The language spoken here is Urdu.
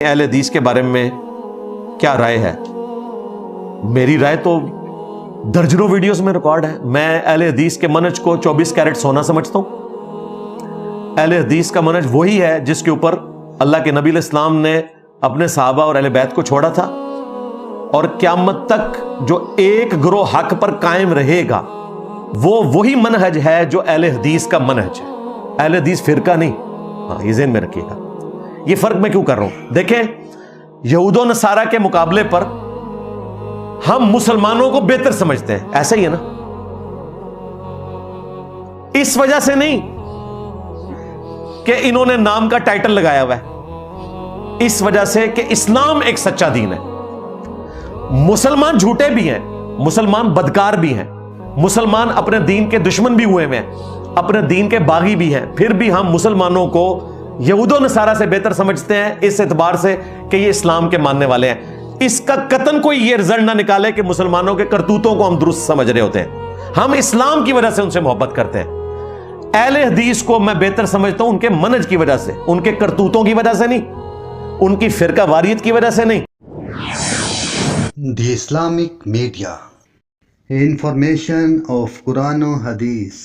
اہل حدیث کے بارے میں کیا رائے ہے؟ میری رائے تو درجنوں ویڈیوز میں ریکارڈ ہے۔ میں اہل حدیث کے منہج کو 24 کیرٹ سونا سمجھتا ہوں۔ اہل حدیث کا منہج وہی ہے جس کے اوپر اللہ کے نبی علیہ السلام نے اپنے صحابہ اور اہل بیت کو چھوڑا تھا، اور قیامت تک جو ایک گروہ حق پر قائم رہے گا وہ وہی منہج ہے جو اہل حدیث کا منہج ہے، اہل حدیث فرقہ نہیں۔ ہاں، یہ ذہن میں رکھیے گا۔ یہ فرق میں کیوں کر رہا ہوں؟ دیکھیں، یہود و نصارہ کے مقابلے پر ہم مسلمانوں کو بہتر سمجھتے ہیں، ایسا ہی ہے نا؟ اس وجہ سے نہیں کہ انہوں نے نام کا ٹائٹل لگایا ہوا ہے، اس وجہ سے کہ اسلام ایک سچا دین ہے۔ مسلمان جھوٹے بھی ہیں، مسلمان بدکار بھی ہیں، مسلمان اپنے دین کے دشمن بھی ہوئے ہیں، اپنے دین کے باغی بھی ہیں، پھر بھی ہم مسلمانوں کو یہود و نصارہ سے بہتر سمجھتے ہیں اس اعتبار سے کہ یہ اسلام کے ماننے والے ہیں۔ اس کا قطعاً کوئی یہ رزلٹ نہ نکالے کہ مسلمانوں کے کرتوتوں کو ہم درست سمجھ رہے ہوتے ہیں۔ ہم اسلام کی وجہ سے ان سے محبت کرتے ہیں۔ اہل حدیث کو میں بہتر سمجھتا ہوں ان کے منہج کی وجہ سے، ان کے کرتوتوں کی وجہ سے نہیں، ان کی فرقہ واریت کی وجہ سے نہیں۔ The Islamic Media. Information of Quran and Hadith.